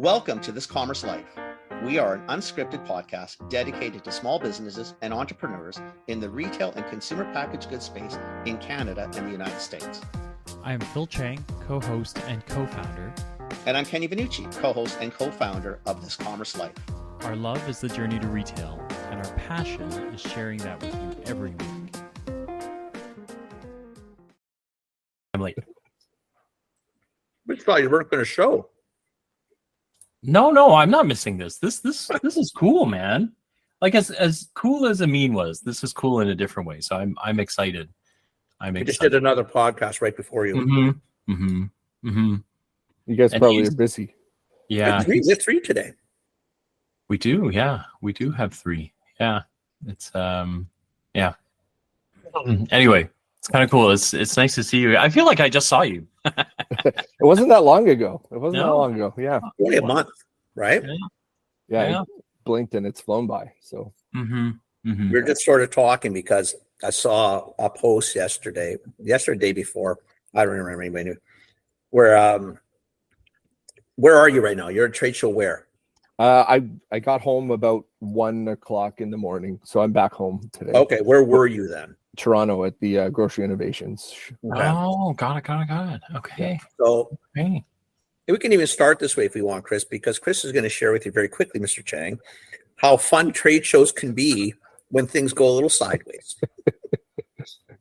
Welcome to This Commerce Life. We are an unscripted podcast dedicated to small businesses and entrepreneurs in the retail and consumer packaged goods space in Canada and the United States. I am Phil Chang, co-host and co-founder. And I'm Kenny Vanucci, co-host and co-founder of This Commerce Life. Our love is the journey to retail, and our passion is sharing that with you every week. I'm late. We thought you weren't going to show. No, I'm not missing this. This is cool, man. Like as cool as Amin was, this is cool in a different way. So I'm excited. We just did another podcast right before you. You guys probably are busy. Yeah, we have three today. We do. Yeah, we do have three. Yeah, it's yeah. Anyway, it's kind of cool. It's nice to see you. I feel like I just saw you. It wasn't that long ago. Yeah. Only a month, right? Yeah. It blinked and it's flown by. So We were just sort of talking because I saw a post yesterday, day before. I don't remember anybody knew. Where are you right now? You're at a trade show where? I got home about 1 o'clock in the morning, so I'm back home today. Okay, where were you then? Toronto at the Grocery Innovations. Okay. Oh, got it. Okay. So we can even start this way if we want, Chris, because Chris is going to share with you very quickly, Mr. Chang, how fun trade shows can be when things go a little sideways.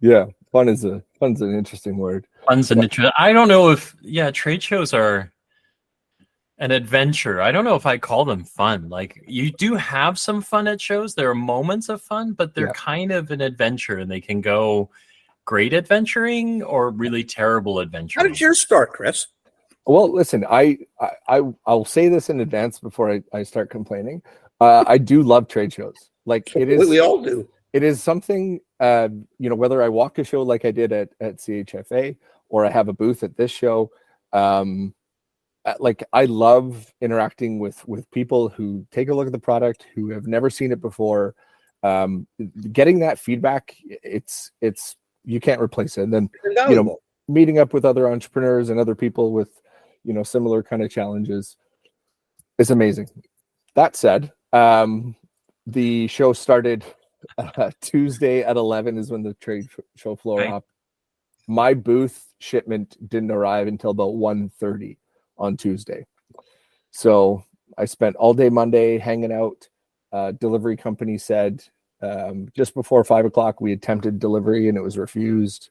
Yeah, fun's an interesting word. I don't know if trade shows are an adventure. I don't know if I call them fun. Like, you do have some fun at shows. There are moments of fun, but they're kind of an adventure, and they can go great adventuring or really terrible adventuring. How did yours start, Chris? Well, listen, I'll say this in advance before I start complaining. I do love trade shows. Like, it is. We all do. It is something, whether I walk a show like I did at CHFA or I have a booth at this show. Like, I love interacting with people who take a look at the product, who have never seen it before. Getting that feedback, it's you can't replace it. And then meeting up with other entrepreneurs and other people with similar kind of challenges is amazing. That said, the show started Tuesday at 11 is when the trade show floor up. My booth shipment didn't arrive until about 1:30 on Tuesday. So I spent all day Monday hanging out. Delivery company said just before 5 o'clock we attempted delivery and it was refused.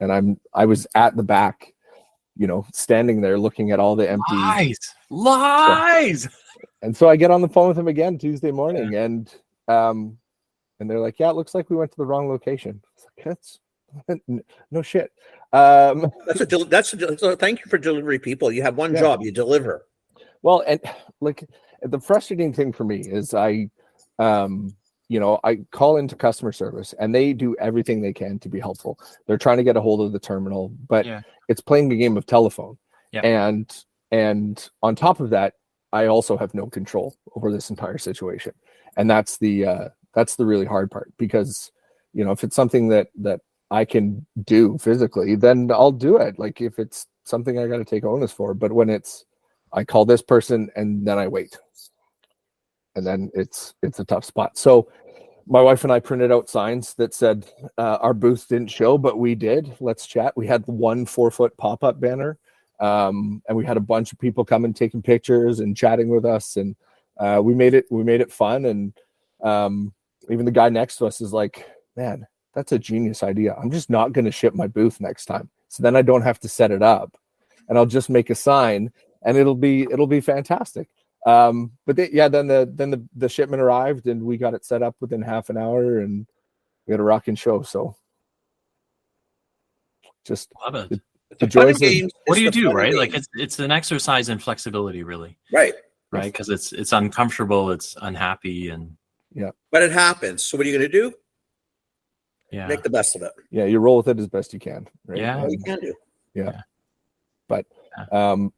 And I was at the back, standing there looking at all the empty lies. And so I get on the phone with them again Tuesday morning, and they're like, "Yeah, it looks like we went to the wrong location." It's like, no shit. So thank you for delivery people. You have one job, you deliver. Well, and like the frustrating thing for me is I call into customer service and they do everything they can to be helpful. They're trying to get a hold of the terminal, but it's playing the game of telephone. Yeah. And on top of that, I also have no control over this entire situation. And that's the really hard part, because if it's something that I can do physically, then I'll do it. Like, if it's something I got to take onus for, but when I call this person and then I wait, and then it's a tough spot. So my wife and I printed out signs that said our booth didn't show, but we did. Let's chat. We had one 4-foot pop-up banner, and we had a bunch of people come and taking pictures and chatting with us, and we made it fun. And even the guy next to us is like, "Man, that's a genius idea. I'm just not going to ship my booth next time. So then I don't have to set it up, and I'll just make a sign and it'll be fantastic." But then the shipment arrived and we got it set up within half an hour and we had a rocking show. So just love it. The joys of, what do you do, right? Like, it's an exercise in flexibility, really. Right. Because it's uncomfortable, it's unhappy, and but it happens. So what are you going to do? Yeah. Make the best of it. Yeah, you roll with it as best you can. Right? Yeah. You can do. Yeah. But I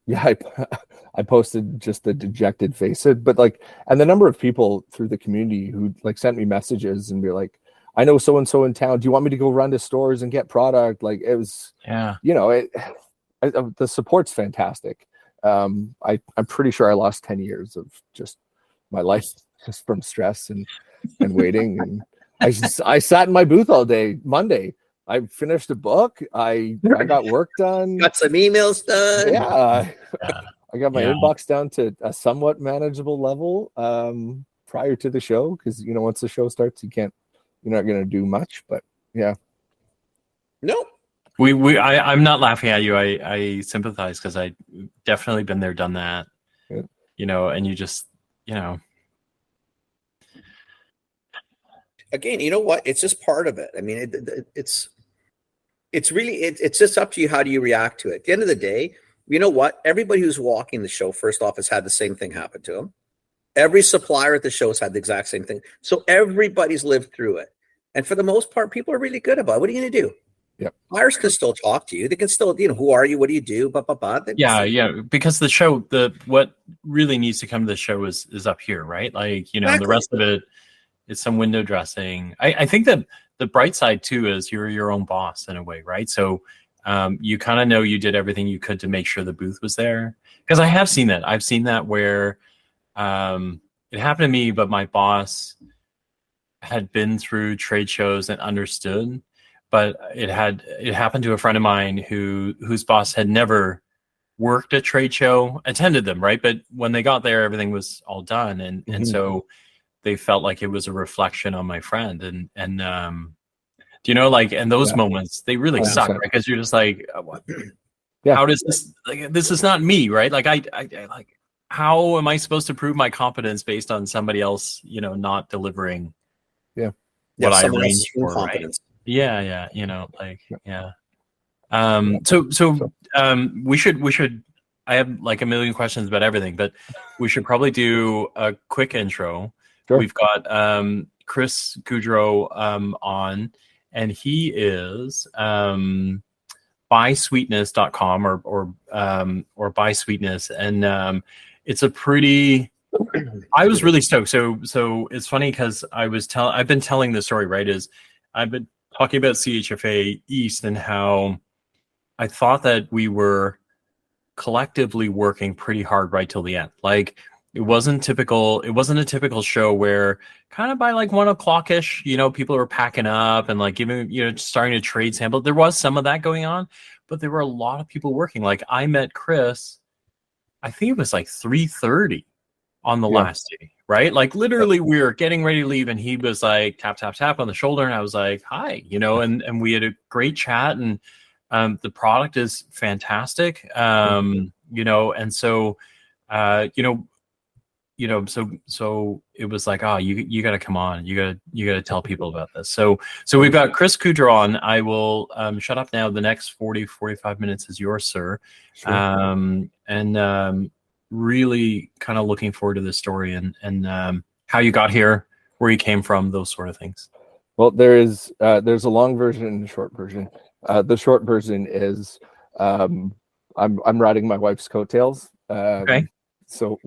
posted just the dejected face. But like, and the number of people through the community who like sent me messages and be like, "I know so and so in town. Do you want me to go run to stores and get product?" Like, it was, the support's fantastic. I'm pretty sure I lost 10 years of just my life just from stress and waiting. And I sat in my booth all day Monday. I finished a book. I got work done. Got some emails done. Yeah. I got my Yeah. inbox down to a somewhat manageable level prior to the show, because once the show starts, you're not going to do much. But yeah. Nope. I'm not laughing at you. I sympathize, because I definitely been there, done that. Yeah. And you just, Again, you know what? It's just part of it. I mean, it's really, it's just up to you. How do you react to it? At the end of the day, you know what? Everybody who's walking the show, first off, has had the same thing happen to them. Every supplier at the show has had the exact same thing. So everybody's lived through it. And for the most part, people are really good about it. What are you going to do? Yeah. Buyers can still talk to you. They can still, who are you? What do you do? Blah, blah, blah. Yeah. Because the show, what really needs to come to the show is up here, right? Like, Exactly. The rest of it is some window dressing. I think that the bright side too is you're your own boss in a way, right? So you kind of know you did everything you could to make sure the booth was there. Because I have seen that. I've seen that where it happened to me, but my boss had been through trade shows and understood. But it happened to a friend of mine whose boss had never worked a trade show, attended them, right? But when they got there, everything was all done, and so they felt like it was a reflection on my friend, and and those moments, they really suck, right? Because you're just like, what? Yeah. How does this? Like, this is not me, right? Like I like, how am I supposed to prove my competence based on somebody else, not delivering? Yeah. What I someone arranged else's for, competence. right? Yeah. So we should. I have like a million questions about everything, but we should probably do a quick intro. Sure. We've got Chris Goudreau on, and he is buysweetness.com or Buy Sweetness, and it's a pretty. I was really stoked. So it's funny because I've been telling the story, right? I've been talking about CHFA East and how I thought that we were collectively working pretty hard right till the end. Like it wasn't a typical show where kind of by like 1 o'clock-ish, people were packing up and like giving, starting to trade sample. There was some of that going on, but there were a lot of people working. Like I met Chris, I think it was like 3:30 on the last day, right? Like literally we were getting ready to leave and he was like tap, tap, tap on the shoulder. And I was like, hi, and we had a great chat, and the product is fantastic. And so, so it was like, oh, you got to come on. You got to tell people about this. So we've got Chris Goudreau on. I will shut up now. The next 45 minutes is yours, sir. Sure. Really kind of looking forward to this story and how you got here, where you came from, those sort of things. Well, there's a long version and a short version. The short version is I'm riding my wife's coattails. Okay. So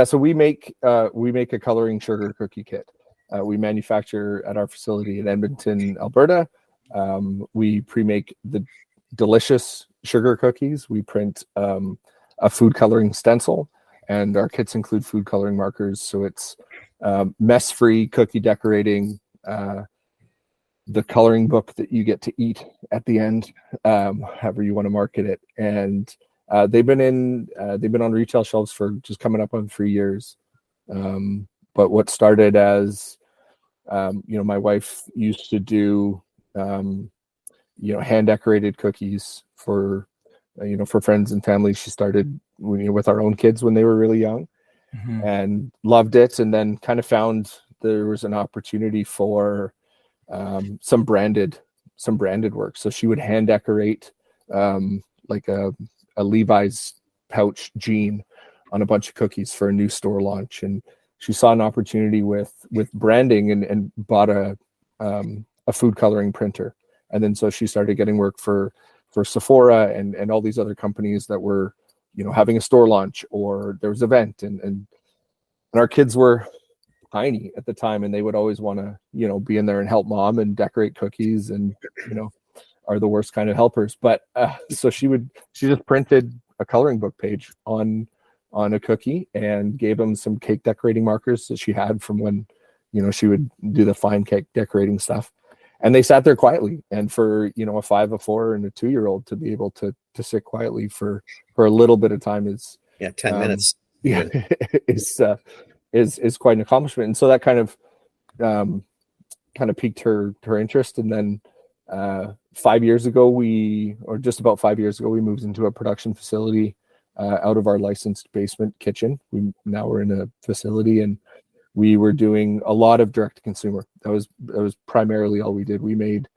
so we make a coloring sugar cookie kit. We manufacture at our facility in Edmonton, Alberta. We pre-make the delicious sugar cookies. We print a food coloring stencil, and our kits include food coloring markers. So it's mess-free cookie decorating, the coloring book that you get to eat at the end, however you want to market it. And they've been on retail shelves for just coming up on 3 years. But what started as, my wife used to do, hand decorated cookies for friends and family. She started with our own kids when they were really young, and loved it. And then kind of found there was an opportunity for some branded work. So she would hand decorate like a Levi's pouch jean on a bunch of cookies for a new store launch. And she saw an opportunity with branding and bought a food coloring printer. And then so she started getting work for Sephora and all these other companies that were, having a store launch, or there was an event, and our kids were tiny at the time, and they would always want to, be in there and help mom and decorate cookies. And, are the worst kind of helpers. But so she just printed a coloring book page on a cookie and gave them some cake decorating markers that she had from when, she would do the fine cake decorating stuff. And they sat there quietly. And for, a 5, a 4, and a 2-year-old to be able to sit quietly for a little bit of time is 10 minutes. Yeah, is quite an accomplishment. And so that kind of piqued her interest. And then 5 years ago, just about 5 years ago, we moved into a production facility out of our licensed basement kitchen. Now we're in a facility, and we were doing a lot of direct to consumer. That was primarily all we did. We made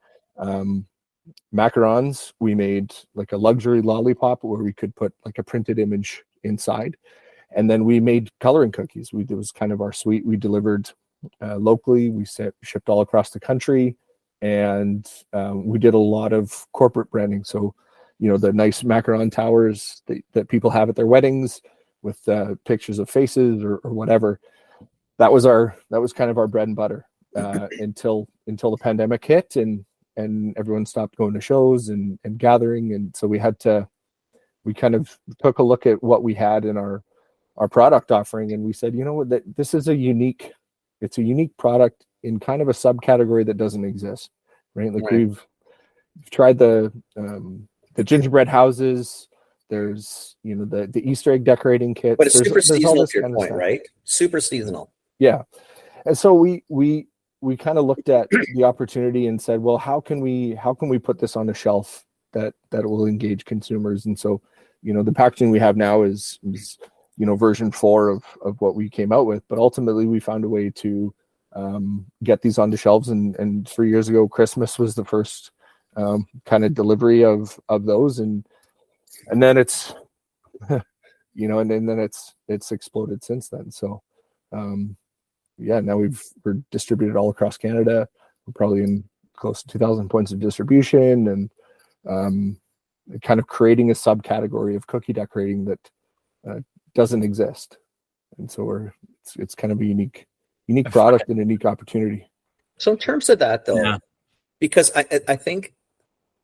macarons. We made like a luxury lollipop where we could put like a printed image inside. And then we made coloring cookies. It was kind of our suite. We delivered locally. We shipped all across the country, and we did a lot of corporate branding. So, the nice macaron towers that people have at their weddings with pictures of faces or whatever. That was kind of our bread and butter until the pandemic hit and everyone stopped going to shows and gathering. And so we kind of took a look at what we had in our product offering, and we said, that this is a unique product in kind of a subcategory that doesn't exist, right? Like we've tried the gingerbread houses. There's the Easter egg decorating kits, but it's super seasonal to your point, right? Super seasonal. Yeah. And so we kind of looked at the opportunity and said, well, how can we put this on a shelf that will engage consumers? And so, the packaging we have now is version 4 of what we came out with, but ultimately we found a way to get these on the shelves. And 3 years ago, Christmas was the first kind of delivery of those. And then it's, and then it's exploded since then. So, now we're distributed all across Canada. We're probably in close to 2,000 points of distribution, and kind of creating a subcategory of cookie decorating that doesn't exist. And so it's kind of a unique product and a unique opportunity. So in terms of that though, because I think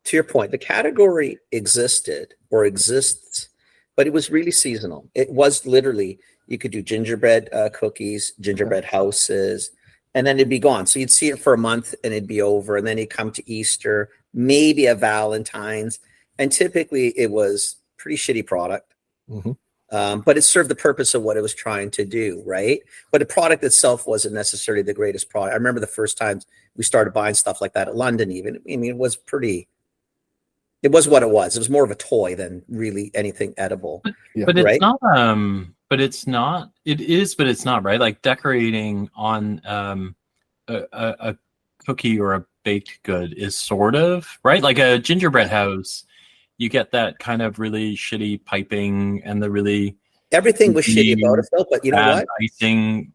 to your point, the category existed or exists, but it was really seasonal. It was literally, you could do gingerbread cookies, gingerbread houses, and then it'd be gone. So you'd see it for a month and it'd be over. And then you'd come to Easter, maybe a Valentine's. And typically it was pretty shitty product. Mm-hmm. But it served the purpose of what it was trying to do, right? But the product itself wasn't necessarily the greatest product. I remember the first times we started buying stuff like that at London even. I mean, it was what it was. It was more of a toy than really anything edible. But it's not it is, but it's not, right? Like decorating on a cookie or a baked good is sort of, right? Like a gingerbread house, you get that kind of really shitty piping and the really everything was shitty about it, but you know what? Icing,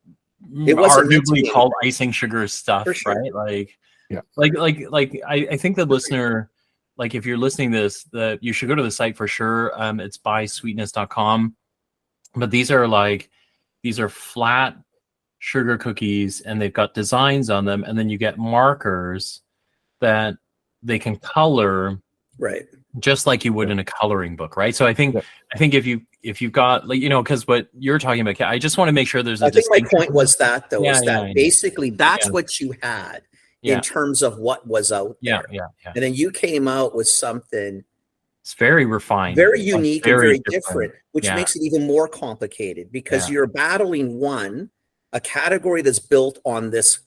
it wasn't arguably called icing sugar stuff, sure. Right? Like, I think the listener, like if you're listening to this, you should go to the site for sure. It's buysweetness.com. But these are flat sugar cookies, and they've got designs on them, and then you get markers that they can color, right? Just like you would in a coloring book, right? So I think if you've got, like, because what you're talking about, I just want to make sure there's. I think my point was that though, is that basically that's what you had in terms of what was out there. Yeah. And then you came out with something. It's very refined, very unique, and very different, which makes it even more complicated because you're battling a category that's built on this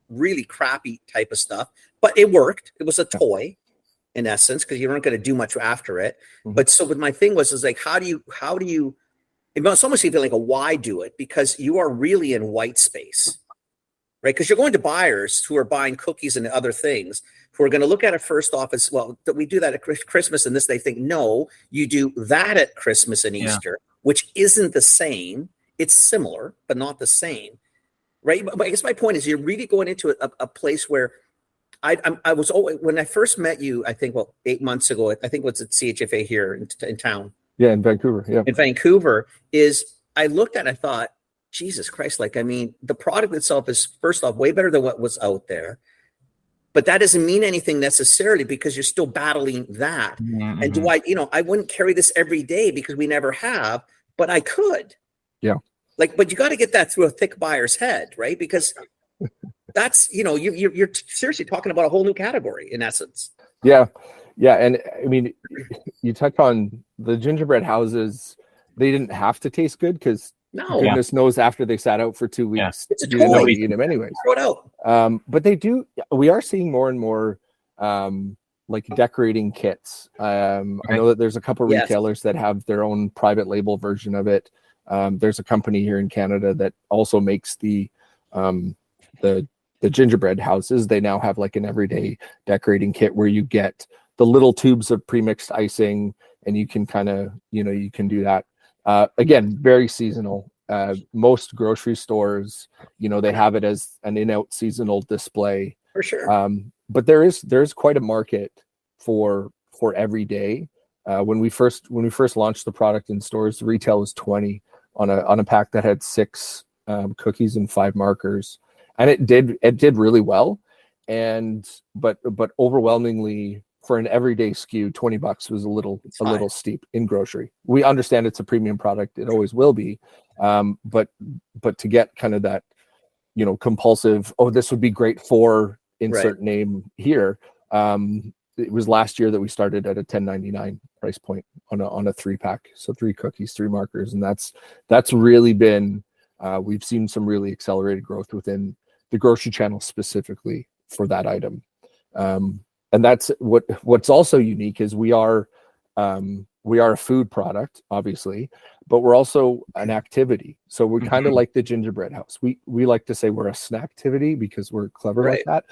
really crappy type of stuff, but it worked. It was a toy in essence, because you weren't going to do much after it. Mm-hmm. But so my thing was like, how do you, it's almost even like a why do it? Because you are really in white space, right? Because you're going to buyers who are buying cookies and other things who are going to look at it first off as, well, we do that at Christmas and this, they think, no, you do that at Christmas and Easter, which isn't the same. It's similar, but not the same, right? But I guess my point is you're really going into a place where I was always, when I first met you, I think, 8 months ago, I think it was at CHFA here in town. Yeah, in Vancouver. Yeah. In Vancouver, I looked at it, I thought, Jesus Christ, the product itself is, first off, way better than what was out there. but that doesn't mean anything necessarily because you're still battling that. Mm-hmm. And do I, I wouldn't carry this every day because we never have, but I could. Yeah. Like, but you got to get that through a thick buyer's head, right? Because that's, you're seriously talking about a whole new category in essence. Yeah. Yeah. And I mean, you touch on the gingerbread houses, they didn't have to taste good because goodness knows after they sat out for 2 weeks, It's a you didn't know toy. to eat them anyways. Throw it out. But we are seeing more and more like decorating kits. I know that there's a couple retailers that have their own private label version of it. There's a company here in Canada that also makes the gingerbread houses. They now have like an everyday decorating kit where you get the little tubes of premixed icing, and you can kind of, you can do that. Again, very seasonal. Most grocery stores, they have it as an in-out seasonal display. For sure. But there's quite a market for every day. When we first launched the product in stores, the retail was $20 on a pack that had 6 cookies and 5 markers, and it did really well. But overwhelmingly, for an everyday SKU, $20 was a little steep in grocery. We understand it's a premium product; it always will be. But to get kind of that, compulsive, this would be great for insert name here. It was last year that we started at a $10.99 price point on a 3-pack, so 3 cookies, 3 markers, and that's really been. We've seen some really accelerated growth within the grocery channel specifically for that item. And that's what's also unique is we are a food product, obviously, but we're also an activity. So we're kind of like the gingerbread house. We like to say we're a snacktivity because we're clever like that.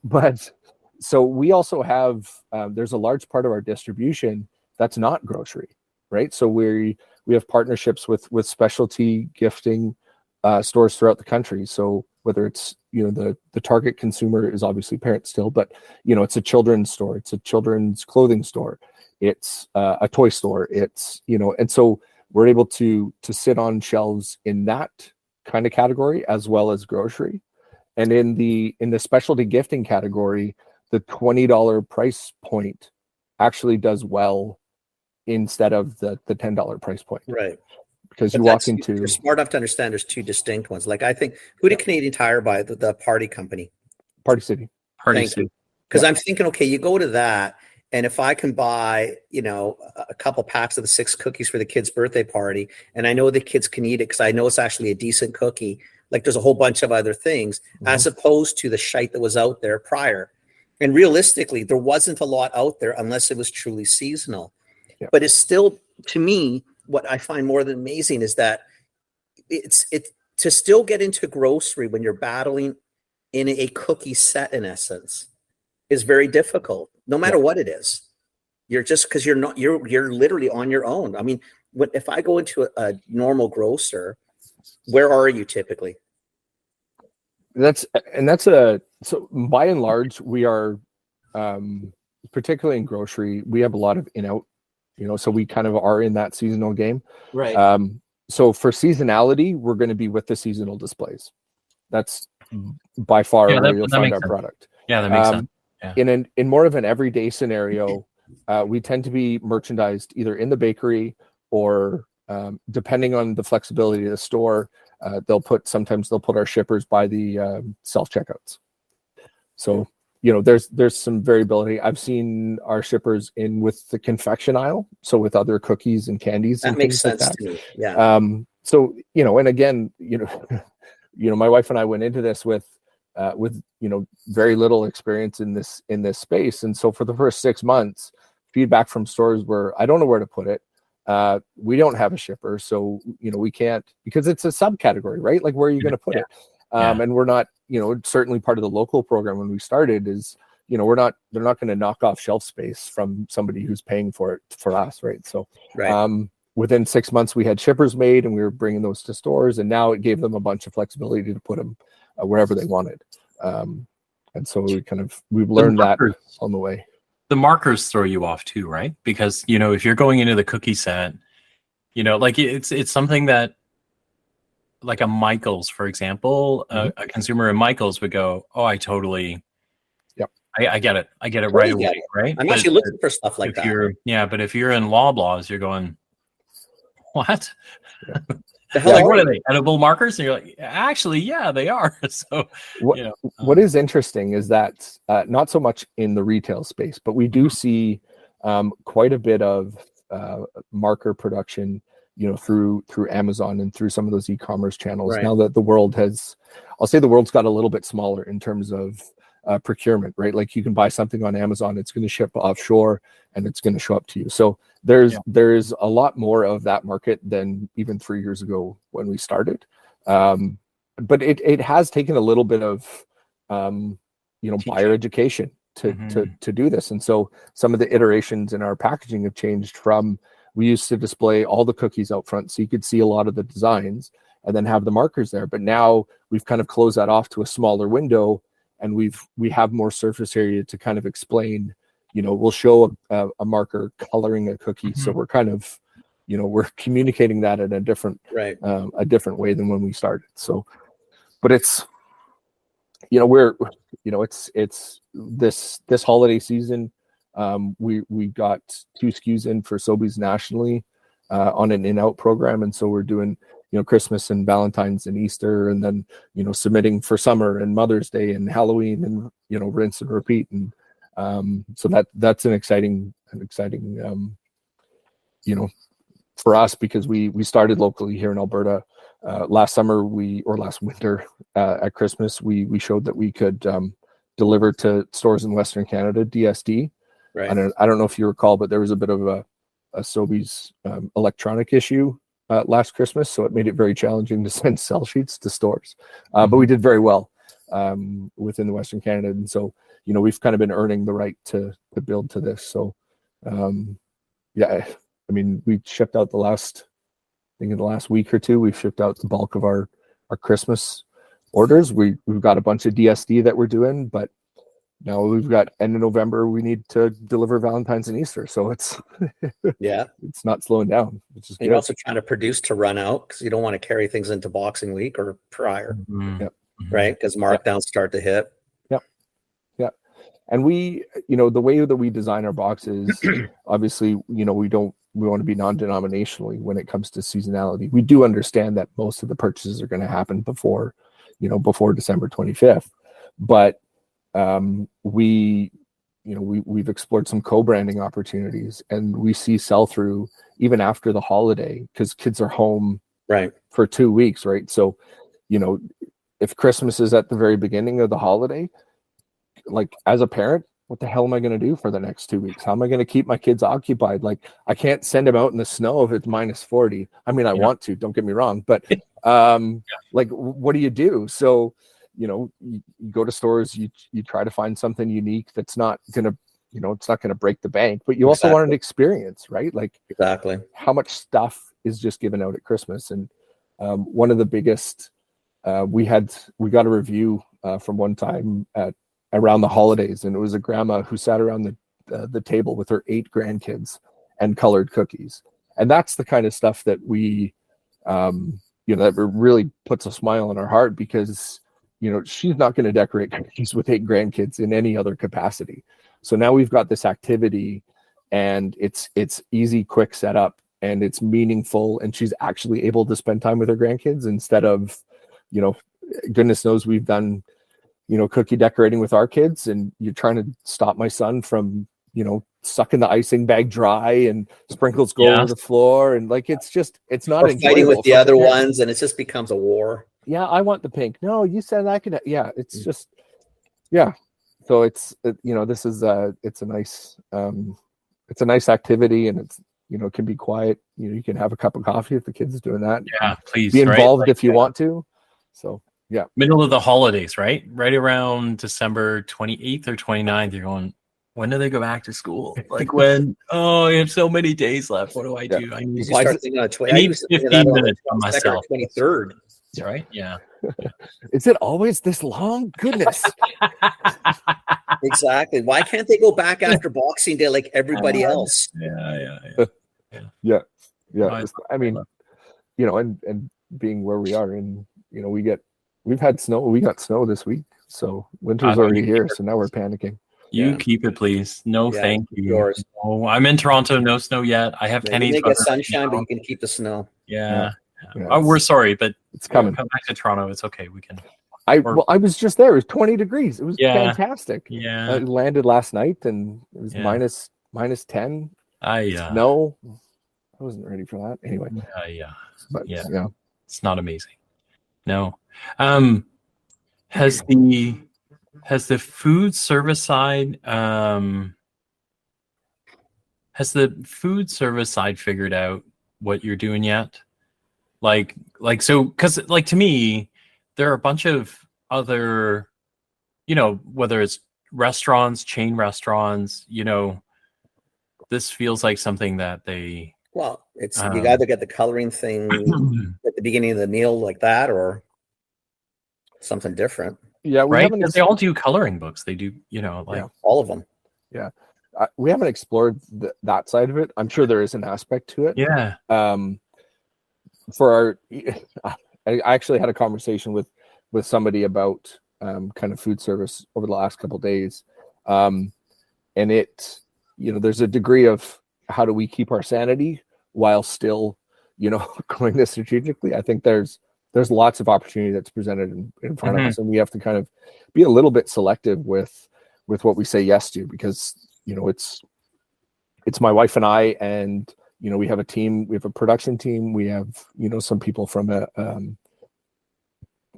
But so we also have there's a large part of our distribution that's not grocery, right? So we have partnerships with specialty gifting stores throughout the country. So whether it's the target consumer is obviously parents still, but it's a children's store, it's a children's clothing store, it's a toy store, it's and so we're able to sit on shelves in that kind of category as well as grocery. And in the specialty gifting category, the $20 price point actually does well instead of the $10 price point, right? Because But you walk into. You're smart enough to understand there's 2 distinct ones. Like I think, who did Canadian Tire buy? The Party Company. Party City. Party City. Because I'm thinking, okay, you go to that, and if I can buy, a couple packs of the 6 cookies for the kid's birthday party, and I know the kids can eat it because I know it's actually a decent cookie. Like there's a whole bunch of other things as opposed to the shite that was out there prior. And realistically, there wasn't a lot out there unless it was truly seasonal. Yeah. But it's still, to me, what I find more than amazing is that it's to still get into grocery when you're battling in a cookie set, in essence, is very difficult. No matter what it is, you're just because you're literally on your own. I mean, if I go into a normal grocer, where are you typically? So by and large, we are particularly in grocery, we have a lot of in-out. So we kind of are in that seasonal game. Right. So for seasonality, we're going to be with the seasonal displays. That's by far where you'll find our product. Yeah, that makes sense. Yeah. In more of an everyday scenario, we tend to be merchandised either in the bakery or depending on the flexibility of the store, sometimes they'll put our shippers by the self-checkouts. So there's some variability. I've seen our shippers in with the confection aisle, so with other cookies and candies. That and makes things sense like that. to me. Yeah. So and again, my wife and I went into this with very little experience in this space, and so for the first 6 months, feedback from stores were, I don't know where to put it. We don't have a shipper, so we can't, because it's a subcategory, right? Like, where are you going to put it? And we're not, certainly part of the local program when we started is, they're not going to knock off shelf space from somebody who's paying for it for us, right? So, within 6 months, we had shippers made, and we were bringing those to stores, and now it gave them a bunch of flexibility to put them wherever they wanted. And so we've learned that on the way. The markers throw you off too, right? Because, if you're going into the cookie set, like it's something that, like a Michaels, for example, a consumer in Michaels would go, oh, I totally I get it. I get it Totally right get away, it. right? I'm But actually looking for stuff like if that. but if you're in Loblaws, you're going, what? The hell Like, are what are you? they? Edible markers? And you're like, actually, yeah, they are. So, What, you know, what is interesting is that not so much in the retail space, but we do see quite a bit of marker production, through Amazon and through some of those e-commerce channels. Right. Now that the world has, I'll say the world's got a little bit smaller in terms of procurement, right? Like you can buy something on Amazon, it's going to ship offshore and it's going to show up to you. So there's a lot more of that market than even 3 years ago when we started. But it has taken a little bit of buyer education to do this. And so some of the iterations in our packaging have changed from, we used to display all the cookies out front so you could see a lot of the designs and then have the markers there. But now we've kind of closed that off to a smaller window, and we have more surface area to kind of explain, we'll show a marker coloring a cookie. So we're kind of, we're communicating that in a different way than when we started. So, but it's, it's this holiday season. We got 2 SKUs in for Sobeys nationally on an in-out program, and so we're doing Christmas and Valentine's and Easter, and then submitting for summer and Mother's Day and Halloween, and rinse and repeat. And so that's an exciting for us, because we started locally here in Alberta. Last winter at Christmas, we showed that we could deliver to stores in Western Canada, DSD. Right. I don't know if you recall, but there was a bit of a Sobeys electronic issue last Christmas, so it made it very challenging to send sell sheets to stores. But we did very well within the Western Canada, and so we've kind of been earning the right to build to this. So I mean, we shipped out in the last week or two, we've shipped out the bulk of our Christmas orders. We've got a bunch of DSD that we're doing, but now we've got end of November, we need to deliver Valentine's and Easter. So it's it's not slowing down, which is good. You're also trying to produce to run out, because you don't want to carry things into Boxing Week or prior, right? Because markdowns start to hit. Yeah. And we, the way that we design our boxes, obviously, we want to be non-denominationally when it comes to seasonality. We do understand that most of the purchases are going to happen before December 25th, but we've explored some co-branding opportunities, and we see sell-through even after the holiday, because kids are home for 2 weeks, right? So, if Christmas is at the very beginning of the holiday, like as a parent, what the hell am I going to do for the next 2 weeks? How am I going to keep my kids occupied? Like, I can't send them out in the snow if it's minus 40. I mean, I want to, don't get me wrong, but like, what do you do? So, you go to stores, you try to find something unique that's not going to, it's not going to break the bank, but you also want an experience, right? Like, how much stuff is just given out at Christmas? And one of the biggest, we got a review from one time around the holidays, and it was a grandma who sat around the table with her 8 grandkids and colored cookies. And that's the kind of stuff that we, that really puts a smile on our heart, because she's not going to decorate cookies with 8 grandkids in any other capacity. So now we've got this activity, and it's easy, quick setup, and it's meaningful, and she's actually able to spend time with her grandkids instead of, goodness knows we've done, cookie decorating with our kids, and you're trying to stop my son from, sucking the icing bag dry and sprinkles go over the floor. And like, it's not or fighting with the other ones, and it just becomes a war. Yeah, I want the pink. No, you said I could. Yeah, it's just, So this is it's a nice activity, and it's it can be quiet. You can have a cup of coffee if the kid's doing that. Yeah, please be involved if you want to. So middle of the holidays, right around December 28th or 29th, you're going, when do they go back to school? Like, when? Oh, I have so many days left. What do I do? I need 15 minutes on myself. 23rd. Right? Yeah. Is it always this long? Goodness. Exactly. Why can't they go back after Boxing Day like everybody else? Yeah. I mean, and being where we are, and we've had snow. We got snow this week, so winter's already here. So now we're panicking. You Yeah. keep it, please. No, Yeah, thank you. yours. No, I'm in Toronto. No snow yet. I have You pennies. may get butter right sunshine, but now. you can keep the snow. Yeah. Yeah, Oh, we're sorry, but it's coming. Come back to Toronto. It's okay. We can. I or- was just there. It was 20 degrees. It was Yeah. fantastic. Yeah. It landed last night, and it was Yeah. minus 10. Yeah. No, I wasn't ready for that. Anyway, Yeah. but Yeah. yeah. It's not amazing. No. Has the food service side figured out what you're doing yet? So, because like to me, there are a bunch of other, whether it's restaurants, chain restaurants, this feels like something that they. Well, it's you got to get the coloring thing at the beginning of the meal like that, or something different. Yeah, we right? haven't. Because they all do coloring books. They do, All of them. Yeah, we haven't explored that side of it. I'm sure there is an aspect to it. Yeah. For I actually had a conversation with somebody about kind of food service over the last couple of days, and it, there's a degree of how do we keep our sanity while still, going this strategically. I think there's lots of opportunity that's presented in front of us, and we have to kind of be a little bit selective with what we say yes to, because it's my wife and I, and we have a team, we have a production team, we have some people from a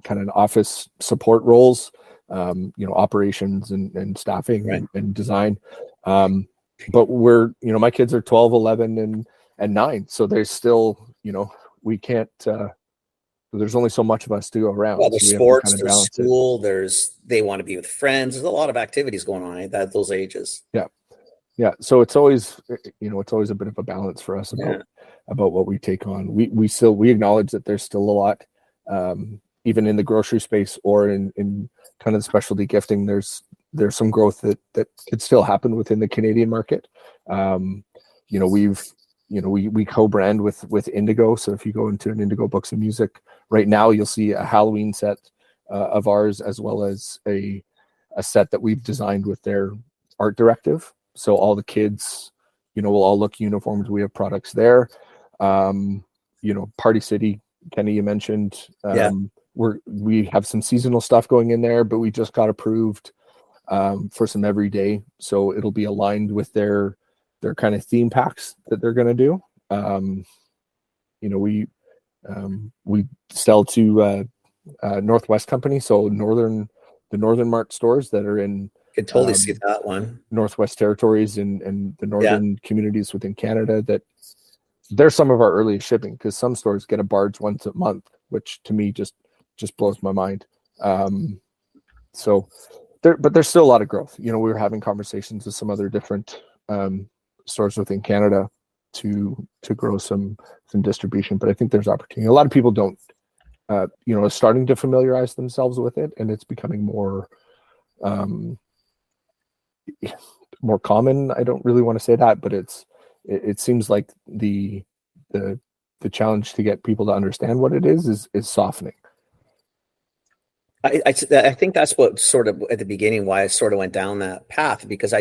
kind of office support roles, operations and staffing, right, and design, but we're my kids are 12, 11 and 9, so there's still we can't there's only so much of us to go around. Well, there's so sports, there's school, they want to be with friends. There's a lot of activities going on at those ages. Yeah. So it's always, it's always a bit of a balance for us about what we take on. We acknowledge that there's still a lot, even in the grocery space or in kind of the specialty gifting, there's some growth that could still happen within the Canadian market. We co-brand with Indigo. So if you go into an Indigo Books and Music right now, you'll see a Halloween set of ours, as well as a set that we've designed with their art directive. So all the kids, will all look uniformed. We have products there. Party City, Kenny, you mentioned. We have some seasonal stuff going in there, but we just got approved for some everyday. So it'll be aligned with their kind of theme packs that they're going to do. We sell to Northwest Company, so the Northern Mart stores that are in. Could totally see that one. Northwest Territories and the northern communities within Canada, that they're some of our earliest shipping, because some stores get a barge once a month, which to me just blows my mind. But there's still a lot of growth. We were having conversations with some other different stores within Canada to grow some distribution, but I think there's opportunity. A lot of people don't, are starting to familiarize themselves with it, and it's becoming more common. I don't really want to say that, but it seems like the challenge to get people to understand what it is softening. I think that's what sort of at the beginning why I sort of went down that path, because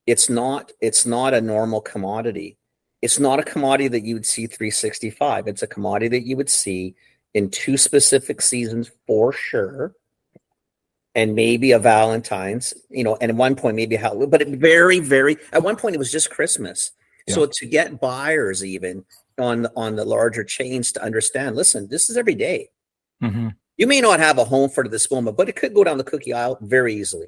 it's not a normal commodity. It's not a commodity that you would see 365. It's a commodity that you would see in 2 specific seasons for sure. And maybe a Valentine's, and at one point maybe Halloween, but at one point it was just Christmas. Yeah. So to get buyers even on the larger chains to understand, listen, this is every day. Mm-hmm. You may not have a home for this moment, but it could go down the cookie aisle very easily.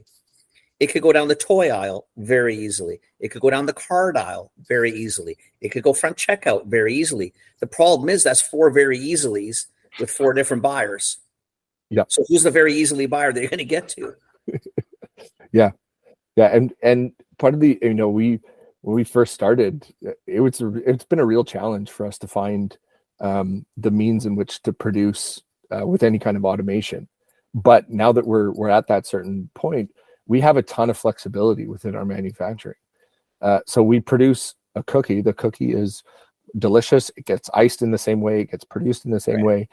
It could go down the toy aisle very easily. It could go down the card aisle very easily. It could go front checkout very easily. The problem is that's 4 very easilies with 4 different buyers. Yeah. So who's the very easily buyer they're going to get to? Yeah. And part of the, when we first started, it's been a real challenge for us to find the means in which to produce with any kind of automation. But now that we're at that certain point, we have a ton of flexibility within our manufacturing. So we produce a cookie. The cookie is delicious. It gets iced in the same way. It gets produced in the same way.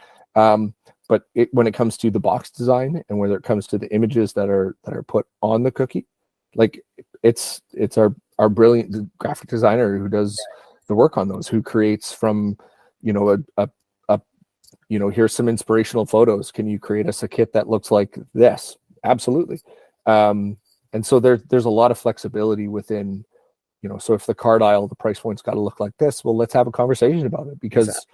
when it comes to the box design and whether it comes to the images that are put on the cookie, like it's our brilliant graphic designer who does the work on those, who creates from, here's some inspirational photos. Can you create us a kit that looks like this? Absolutely. And so there's a lot of flexibility within, so if the card aisle, the price point's got to look like this, well, let's have a conversation about it, because,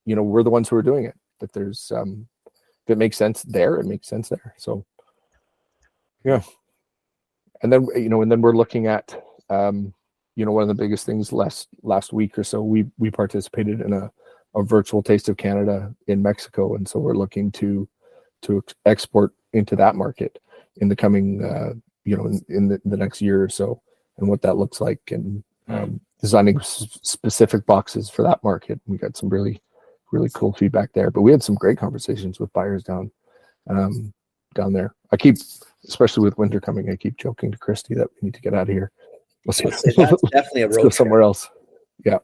we're the ones who are doing it. If there's, if it makes sense there, it makes sense there. So, yeah. And then, we're looking at, one of the biggest things last week or so, we participated in a virtual Taste of Canada in Mexico. And so we're looking to export into that market in the coming, in the next year or so, and what that looks like, and designing specific boxes for that market. We got some really, really cool feedback there, but we had some great conversations with buyers down there. Especially with winter coming, I keep joking to Christy that we need to get out of here. That's definitely a road go somewhere else. Yeah.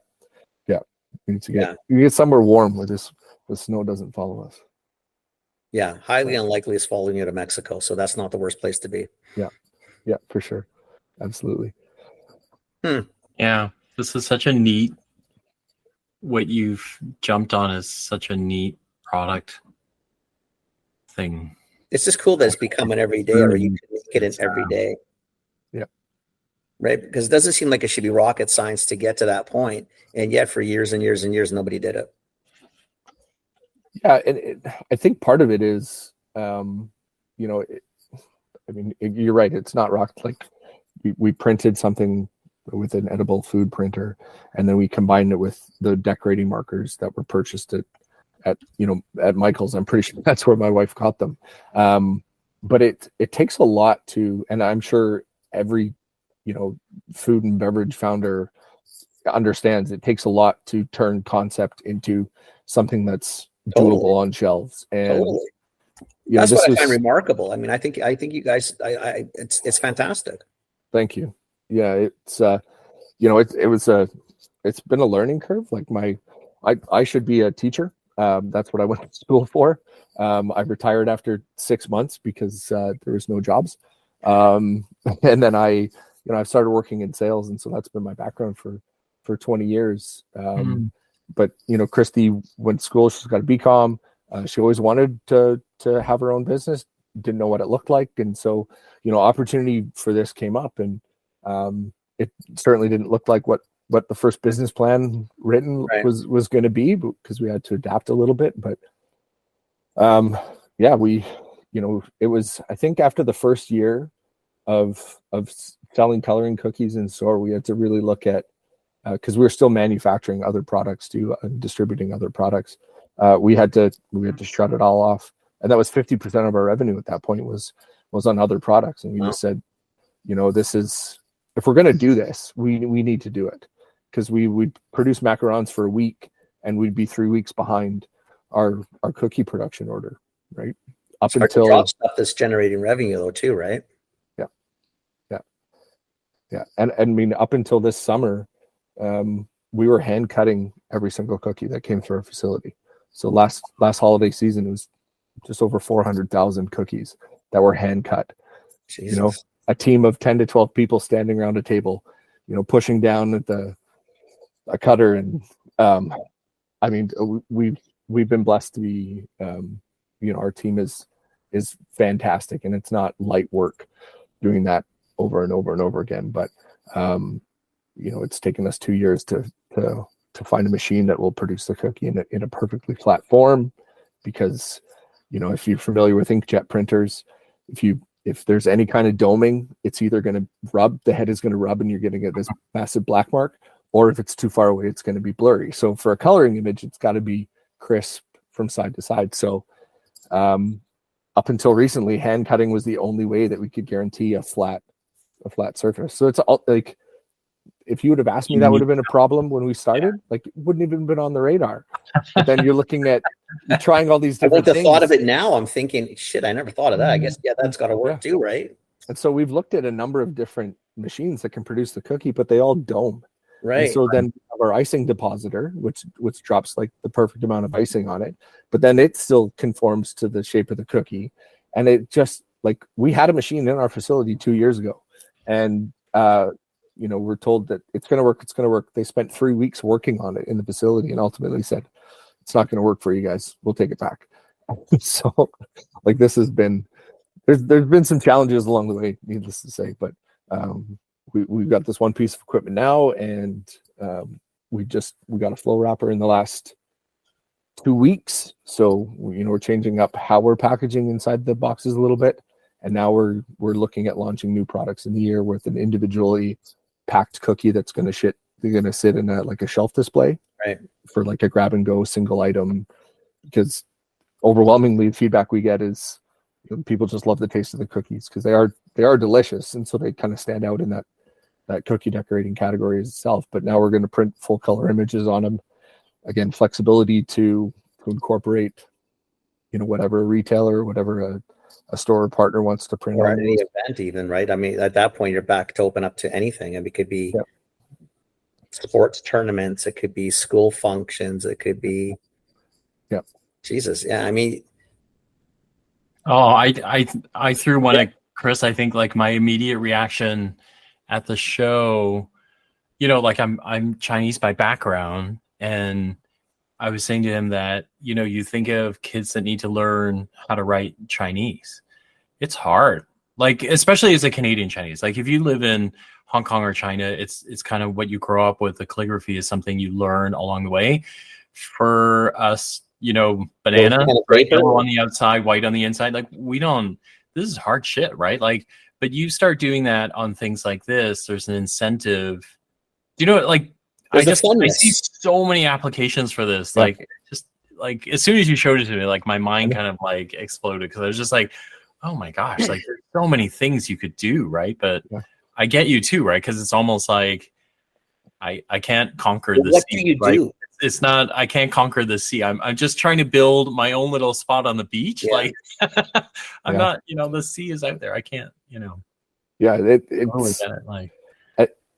We need to get somewhere warm where the snow doesn't follow us. Yeah, highly unlikely it's following you to Mexico, so that's not the worst place to be. Yeah, for sure. Absolutely. Yeah, this is such a neat, what you've jumped on is such a neat product thing. It's just cool that it's becoming every day, or you can make it in every day. Yeah. Right? Because it doesn't seem like it should be rocket science to get to that point. And yet for years and years and years, nobody did it. Yeah. And I think part of it is, you're right. It's not rocket. Like we printed something with an edible food printer, and then we combined it with the decorating markers that were purchased at Michael's. I'm pretty sure that's where my wife got them. But it takes a lot to, and I'm sure every, food and beverage founder understands it takes a lot to turn concept into something that's doable on shelves. And that's what I find remarkable. I mean, I think you guys, it's fantastic. Thank you. Yeah, it's it's been a learning curve. Like I should be a teacher. That's what I went to school for. I retired after 6 months because there was no jobs. And then I've started working in sales, and so that's been my background for 20 years. But Christy went to school. She's got a BCom. She always wanted to have her own business. Didn't know what it looked like, and so opportunity for this came up, and it certainly didn't look like what the first business plan written was going to be, because we had to adapt a little bit. But it was, I think, after the first year of selling coloring cookies in store, we had to really look at, because we were still manufacturing other products too, and distributing other products. We had to shut it all off, and that was 50% of our revenue at that point was on other products. And we just said, this is, if we're going to do this, we need to do it, because we'd produce macarons for a week and we'd be 3 weeks behind our cookie production order, right? Up until drop stuff that's generating revenue though too, right? Yeah. And I mean, up until this summer, we were hand cutting every single cookie that came through our facility. So last holiday season, it was just over 400,000 cookies that were hand cut. Jesus. A team of 10 to 12 people standing around a table, pushing down at a cutter. And I mean, we've been blessed to be, our team is fantastic, and it's not light work doing that over and over and over again. But it's taken us 2 years to find a machine that will produce the cookie in a perfectly flat form, because if you're familiar with inkjet printers, if there's any kind of doming, it's either going to rub, the head is going to rub and you're going to get this massive black mark, or if it's too far away, it's going to be blurry. So for a coloring image, it's got to be crisp from side to side. So up until recently, hand cutting was the only way that we could guarantee a flat surface. So it's all, like, if you would have asked me, that would have been a problem when we started. Like, it wouldn't even been on the radar. But then you're trying all these different things. I thought of it now. I'm thinking, shit, I never thought of that. I guess, that's got to work too, right? And so we've looked at a number of different machines that can produce the cookie, but they all dome. Right. And so then we have our icing depositor, which drops like the perfect amount of icing on it, but then it still conforms to the shape of the cookie. And it just like, we had a machine in our facility 2 years ago, and we're told that it's going to work. They spent 3 weeks working on it in the facility and ultimately said, it's not going to work for you guys. We'll take it back. So like, this has been, there's been some challenges along the way, needless to say, but we've got this one piece of equipment now, and we got a flow wrapper in the last 2 weeks. So we're changing up how we're packaging inside the boxes a little bit. And now we're looking at launching new products in the year with an individually packed cookie that's going to sit in a shelf display, right, for like a grab and go single item. Because overwhelmingly the feedback we get is people just love the taste of the cookies because they are delicious, and so they kind of stand out in that cookie decorating category itself. But now we're going to print full color images on them. Again, flexibility to incorporate whatever a retailer, whatever a store partner wants to print or on any event even, right? I mean, at that point you're back to open up to anything. I mean, it could be sports tournaments, it could be school functions, it could be Jesus. Yeah, I mean, I threw one at Chris. I think like my immediate reaction at the show, like I'm Chinese by background, and I was saying to him that, you think of kids that need to learn how to write Chinese. It's hard. Like, especially as a Canadian Chinese. Like if you live in Hong Kong or China, it's kind of what you grow up with. The calligraphy is something you learn along the way. For us, banana, right? Yellow on the outside, white on the inside. Like this is hard shit, right? Like, but you start doing that on things like this, there's an incentive. Like, I see so many applications for this. Yeah. Like, just like as soon as you showed it to me, like my mind kind of like exploded, because I was just like, oh my gosh, like there's so many things you could do, right? But I get you too, right? Because it's almost like I can't conquer the sea. What do you do? It's not, I can't conquer the sea. I'm just trying to build my own little spot on the beach. Yeah. Like I'm not, the sea is out there. I can't, Yeah, it's like,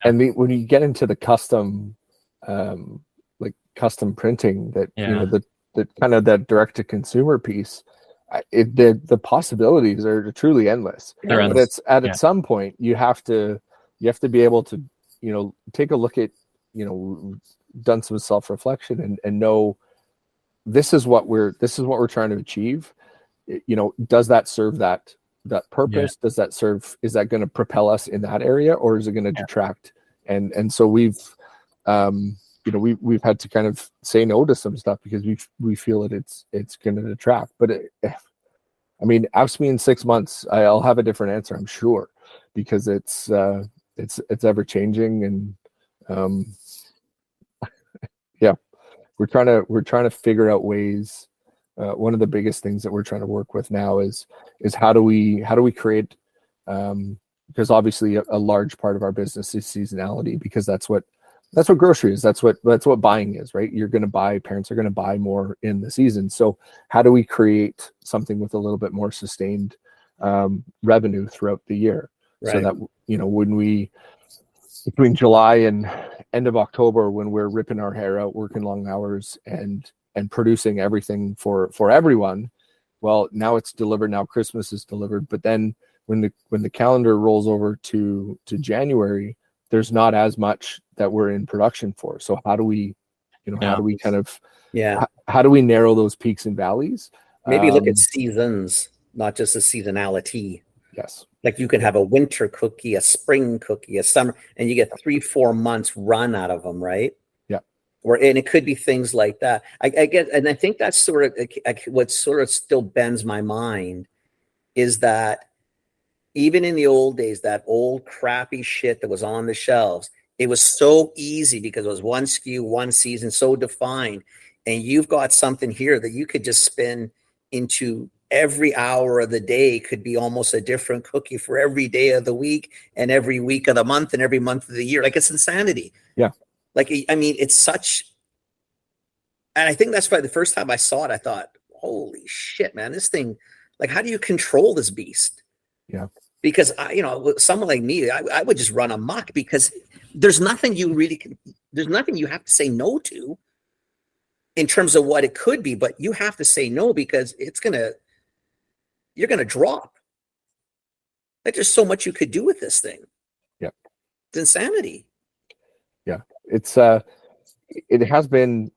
and when you get into the custom, like custom printing, that the kind of that direct to consumer piece, the possibilities are truly endless. But it's at some point you have to be able to take a look at done some self-reflection and know this is what we're trying to achieve. Does that serve that purpose? Does that serve, is that going to propel us in that area, or is it going to detract? And so we've we've had to kind of say no to some stuff because we feel that it's going to detract. But ask me in 6 months, I'll have a different answer, I'm sure, because it's ever changing. And we're trying to figure out ways. One of the biggest things that we're trying to work with now is how do we create, because obviously a large part of our business is seasonality, because that's what grocery is. That's what buying is, right? Parents are going to buy more in the season. So how do we create something with a little bit more sustained revenue throughout the year? Right. So that, when we, between July and end of October, when we're ripping our hair out, working long hours and producing everything for everyone, well, now it's delivered. Now Christmas is delivered. But then when the calendar rolls over to January, there's not as much that we're in production for. So how do we, how do we kind of, how do we narrow those peaks and valleys? Maybe look at seasons, not just a seasonality. Yes. Like you can have a winter cookie, a spring cookie, a summer, and you get 3-4 months run out of them, right? Yeah. And it could be things like that. I get, and I think that's sort of what sort of still bends my mind is that even in the old days, that old crappy shit that was on the shelves, it was so easy because it was one SKU, one season, so defined. And you've got something here that you could just spin into every hour of the day, could be almost a different cookie for every day of the week and every week of the month and every month of the year. Like, it's insanity. Yeah. Like, I mean, it's such, and I think that's why the first time I saw it, I thought, holy shit, man, this thing, like, how do you control this beast? Yeah. because someone like me, I would just run amok because there's nothing you have to say no to in terms of what it could be, but you have to say no because you're going to drop. There's just so much you could do with this thing. Yeah. It's insanity. Yeah. It has been,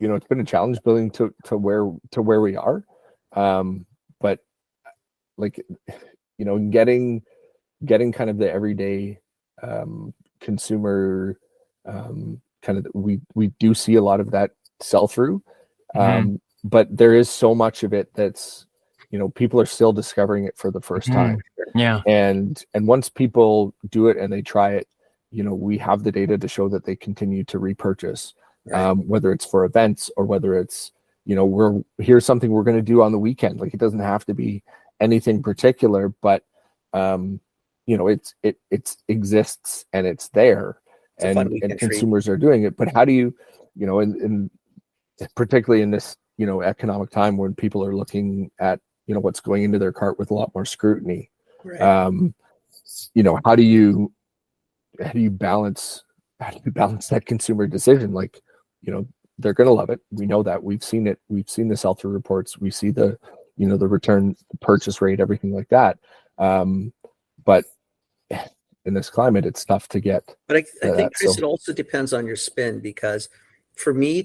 it's been a challenge building to where we are. But like, getting kind of the everyday, consumer, kind of, we do see a lot of that sell through. But there is so much of it that's, people are still discovering it for the first time. Yeah. And once people do it and they try it, we have the data to show that they continue to repurchase, Right. Whether it's for events or whether it's, here's something we're going to do on the weekend. Like, it doesn't have to be anything particular, but, it exists and it's there, and consumers are doing it. But how do you, in particularly in this, economic time when people are looking at, what's going into their cart with a lot more scrutiny, Right. How do you balance that consumer decision? Like, they're going to love it. We know that. We've seen it. We've seen the sell-through reports. We see the return purchase rate, everything like that. But in this climate, it's tough to get. But I think, Chris, it also depends on your spin, because for me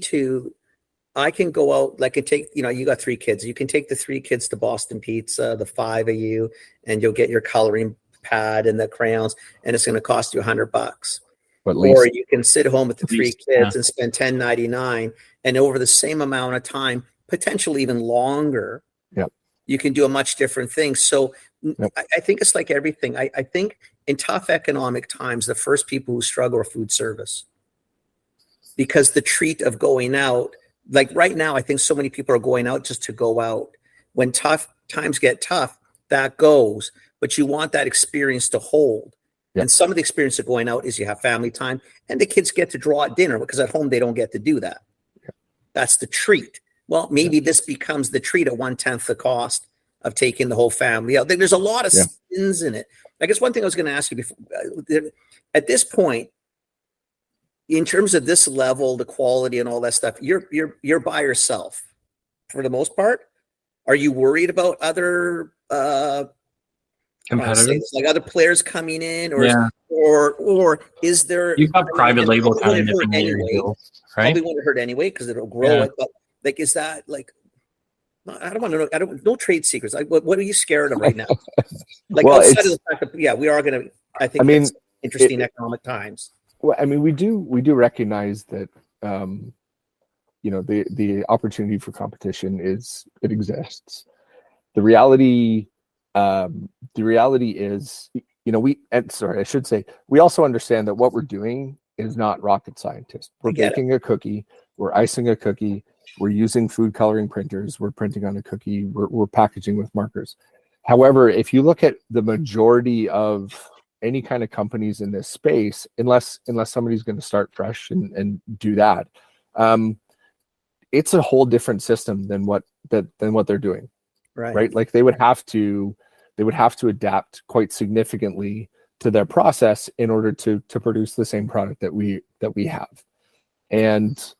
I can go out, like, and take, you got 3 kids. You can take the 3 kids to Boston Pizza, the 5 of you, and you'll get your coloring pad and the crayons, and it's going to cost you $100. Or you can sit home with the 3 kids and spend $10.99, and over the same amount of time, potentially even longer, you can do a much different thing. So I think it's like everything. I think in tough economic times, the first people who struggle are food service, because the treat of going out, like right now, I think so many people are going out just to go out. When tough times get tough, that goes, but you want that experience to hold. And some of the experience of going out is you have family time, and the kids get to draw at dinner, because at home they don't get to do that. That's the treat. Well, maybe this becomes the treat at 1/10 the cost of taking the whole family out. There's a lot of spins in it. I guess one thing I was going to ask you before, at this point, in terms of this level, the quality and all that stuff, you're by yourself for the most part. Are you worried about other competitors, like other players coming in, or is there? You've got private label kind of different anyway, right? Probably won't hurt anyway because it'll grow it. But like, is that like? I don't want to know. No trade secrets. Like, what are you scared of right now? Like, outside of the fact that we are going to. I think it's interesting economic times. Well, I mean, we do recognize that, the opportunity for competition it exists. The reality is, I should say, we also understand that what we're doing is not rocket scientist. We're baking a cookie, we're icing a cookie, we're using food coloring printers, we're printing on a cookie, we're packaging with markers. However, if you look at the majority of any kind of companies in this space, unless somebody's going to start fresh and do that, it's a whole different system than what they're doing. Right. Like they would have to adapt quite significantly to their process in order to produce the same product that we have. And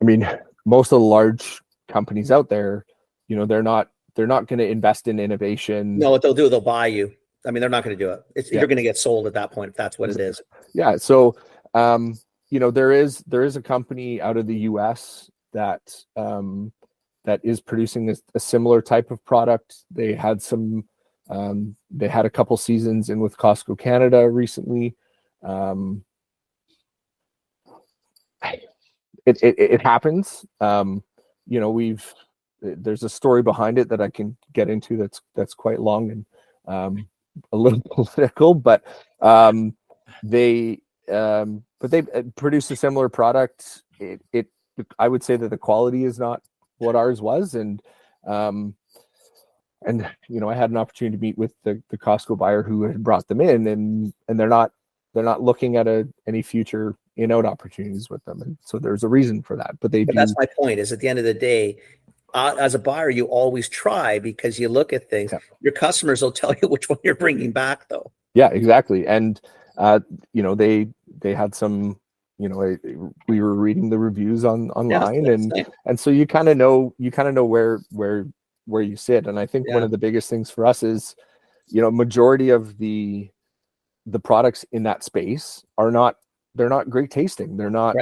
I mean, most of the large companies out there, they're not going to invest in innovation. No, what they'll do, they'll buy you. I mean, they're not going to do it. You're going to get sold at that point if that's what it is. Yeah. So, there is a company out of the US that is producing a similar type of product. They had a couple seasons in with Costco Canada recently. It happens. There's a story behind it that I can get into that's quite long and a little political, but they produce a similar product. I would say that the quality is not what ours was, and I had an opportunity to meet with the Costco buyer who had brought them in, and they're not looking at any future in-out opportunities with them, and so there's a reason for that. But that's my point. Is at the end of the day, as a buyer, you always try because you look at things. Yeah. Your customers will tell you which one you're bringing back, though. Yeah, exactly. And you know, they had some, you know, we were reading the reviews online, and so you kind of know where you sit. And I think one of the biggest things for us is, you know, majority of the products in that space they're not great tasting. They're not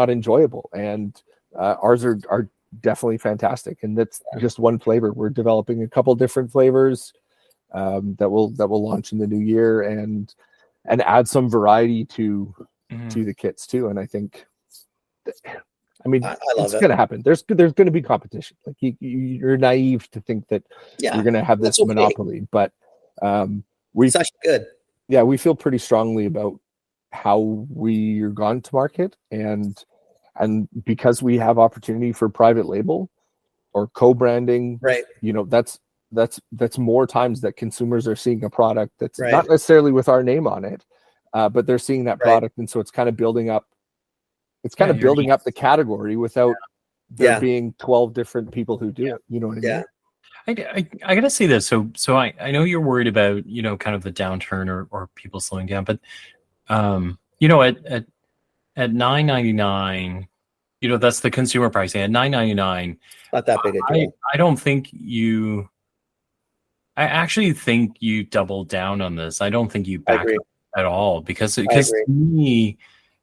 enjoyable. And ours are definitely fantastic. And that's just one flavor. We're developing a couple different flavors that will launch in the new year and add some variety to the kits too. And I think, I mean, I love it's going to happen. There's going to be competition. Like you're naive to think that you're going to have this monopoly, but it's actually good. Yeah, we feel pretty strongly about how we're gone to market, and because we have opportunity for private label or co-branding, right? You know, that's more times that consumers are seeing a product that's not necessarily with our name on it, but they're seeing that product, and so it's kind of building up. It's kind of building up the category without there being 12 different people who do it. You know what I mean? I gotta say this. So I know you're worried about, you know, kind of the downturn or people slowing down, but you know, at $9.99, you know, that's the consumer pricing at $9.99. Not that big a deal. I don't think I actually think you doubled down on this. I don't think you back up at all because to me,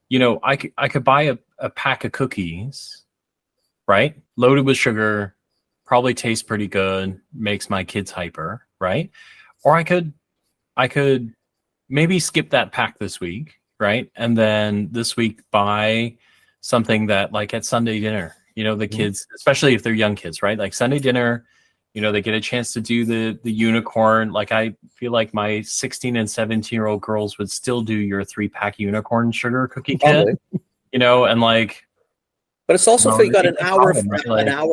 you know, I could buy a pack of cookies, right? Loaded with sugar, probably tastes pretty good, makes my kids hyper, right? Or I could maybe skip that pack this week, right? And then this week buy something that, like at Sunday dinner, you know, the kids, especially if they're young kids, right? Like Sunday dinner, you know, they get a chance to do the unicorn. Like I feel like my 16 and 17-year-old girls would still do your 3-pack unicorn sugar cookie kit, you know, and like. But it's also you got an hour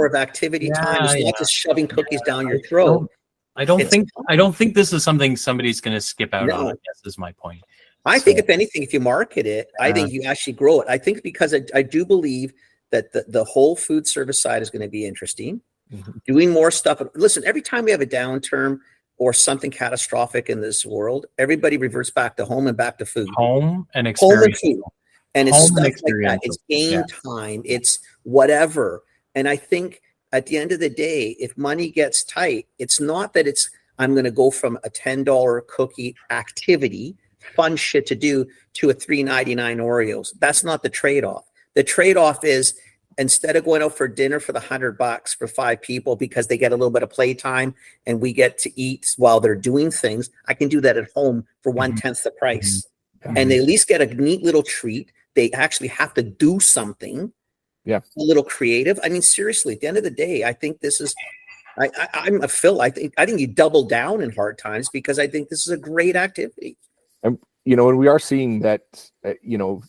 of activity time. It's not just shoving cookies down your throat. I don't think this is something somebody's going to skip out on. I guess is my point. I think if anything, if you market it, I think you actually grow it. I think because I do believe that the whole food service side is going to be interesting. Doing more stuff. Listen, every time we have a downturn or something catastrophic in this world, everybody reverts back to home and back to food. Home and experience. And it's stuff like that. It's game time. It's whatever. And I think at the end of the day, if money gets tight, it's not that I'm going to go from a $10 cookie activity, fun shit to do, to a $3.99 Oreos. That's not the trade-off. The trade-off is instead of going out for dinner for the $100 for 5 people because they get a little bit of playtime and we get to eat while they're doing things, I can do that at home for 1/10 the price. And they at least get a neat little treat. They actually have to do something. A little creative. I mean, seriously, at the end of the day, I think this is, I'm a Phil. I think you double down in hard times because I think this is a great activity. And, you know, and we are seeing that, you know,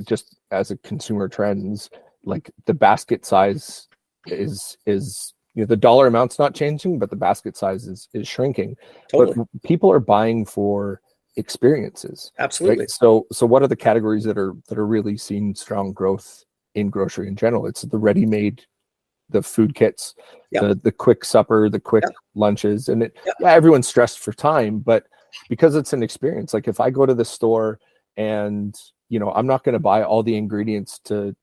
just as a consumer trends, like the basket size is, you know, the dollar amount's not changing, but the basket size is shrinking. Totally. But people are buying for experiences. Absolutely. Right? So what are the categories that are really seeing strong growth in grocery in general? It's the ready-made, the food kits, the quick supper, the quick lunches, and everyone's stressed for time, but because it's an experience. Like if I go to the store and, you know, I'm not going to buy all the ingredients to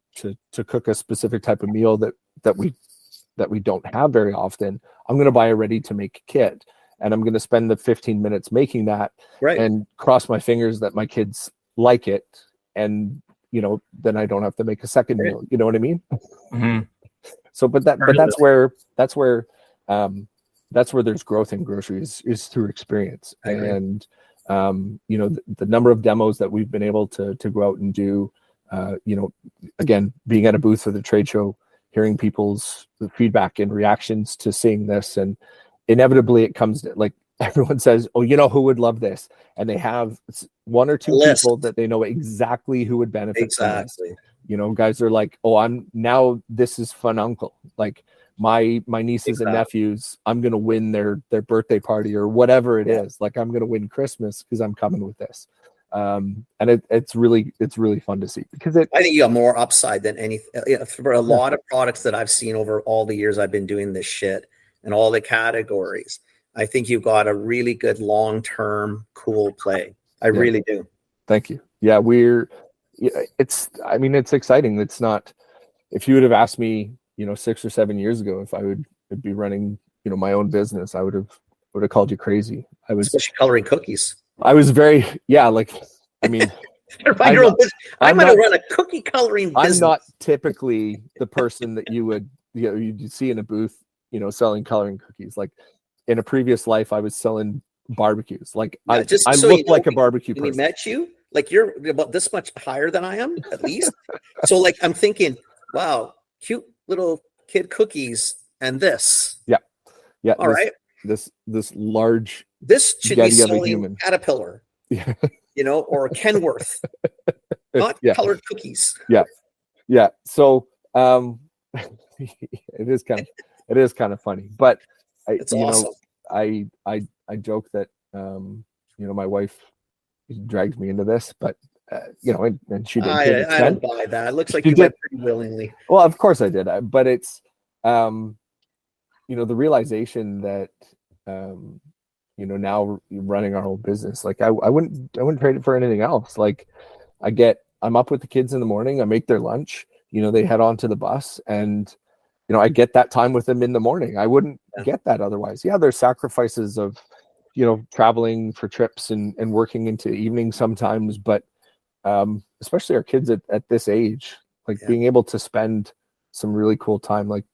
cook a specific type of meal that we don't have very often. I'm going to buy a ready-to-make kit. And I'm going to spend the 15 minutes making that and cross my fingers that my kids like it. And, you know, then I don't have to make a second meal. You know what I mean? So, but that's where there's growth in groceries is through experience. And, you know, the number of demos that we've been able to go out and do, you know, again, being at a booth at the trade show, hearing people's feedback and reactions to seeing this, and inevitably it comes to, like, everyone says, oh, you know who would love this, and they have 1 or 2 people that they know exactly who would benefit from this. You know, guys are like, oh, this is fun uncle, like my nieces and nephews, I'm gonna win their birthday party or whatever it is. Like I'm gonna win Christmas because I'm coming with this. And it's really fun to see because I think you got more upside than anything for a lot of products that I've seen over all the years I've been doing this shit and all the categories. I think you've got a really good long-term cool play. I really do. Thank you. Yeah, it's exciting. It's not, if you would have asked me, 6 or 7 years ago, if I would be running, my own business, I would have called you crazy. Especially coloring cookies. I was very, I mean, I'm going to run a cookie coloring business. I'm not typically the person that you'd see in a booth, selling coloring cookies. Like in a previous life, I was selling barbecues. Like I look like a barbecue person. When we met you, like you're about this much higher than I am, at least. So like I'm thinking, wow, cute little kid cookies and this. Yeah. All right. This large. This should be selling human. Caterpillar. Yeah. Or Kenworth. Not colored cookies. Yeah. So it is kind of funny. But it's awesome. I joke that my wife dragged me into this, but and she did. I don't buy that. It looks like you went pretty willingly. Well, of course I did. But it's the realization that now running our whole business, like I wouldn't trade it for anything else. Like I'm up with the kids in the morning, I make their lunch, they head on to the bus, and I get that time with them in the morning. I wouldn't get that otherwise. Yeah, there's sacrifices of traveling for trips and working into evenings sometimes, but especially our kids at this age, being able to spend some really cool time. Like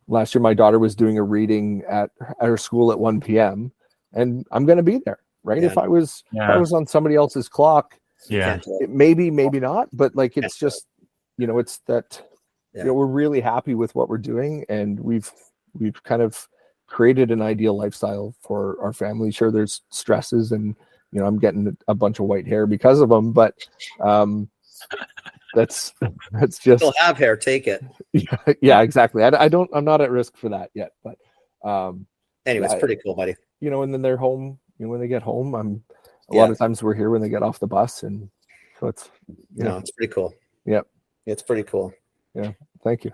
last year my daughter was doing a reading at her school at 1 p.m. and I'm going to be there, right? If I was on somebody else's clock, maybe not, but it's just it's that we're really happy with what we're doing, and we've kind of created an ideal lifestyle for our family. Sure, there's stresses, and I'm getting a bunch of white hair because of them, but that's just, still have hair, take it. Yeah, exactly. I'm not at risk for that yet, but anyway, it's pretty cool, buddy. And then they're home, when they get home, a lot of times we're here when they get off the bus, and so it's it's pretty cool. Yeah, it's pretty cool. Yeah, thank you.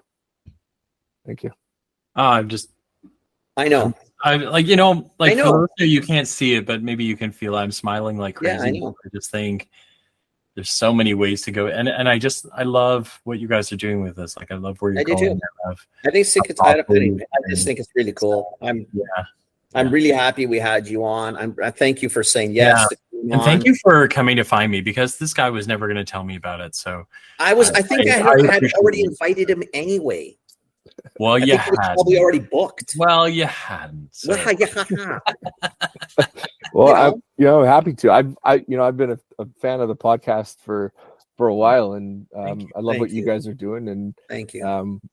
I know. I know. You can't see it, but maybe you can feel it. I'm smiling like crazy. Yeah, I know. I just think there's so many ways to go, and I love what you guys are doing with this. Like I love where you're going. I just think it's really cool. I'm really happy we had you on. I thank you for saying yes. And thank you for coming to find me, because this guy was never going to tell me about it. So I think I had already invited him anyway. Well, you had probably already booked. Well, you hadn't. So. Well, I'm happy to. I've been a fan of the podcast for a while, and I love what you guys are doing, and thank you.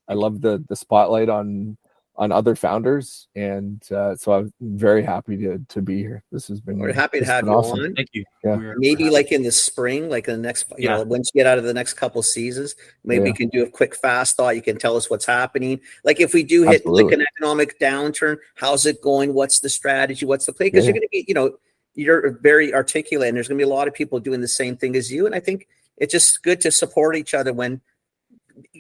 I love the spotlight on other founders, and so I'm very happy to be here. This has been. We're happy to have you awesome. on. Thank you. Yeah. Maybe like in the spring, like the next, once you get out of the next couple seasons, maybe we can do a quick fast thought. You can tell us what's happening. Like if we do hit like an economic downturn, how's it going? What's the strategy? What's the play? Because you're going to be, you're very articulate, and there's going to be a lot of people doing the same thing as you. And I think it's just good to support each other when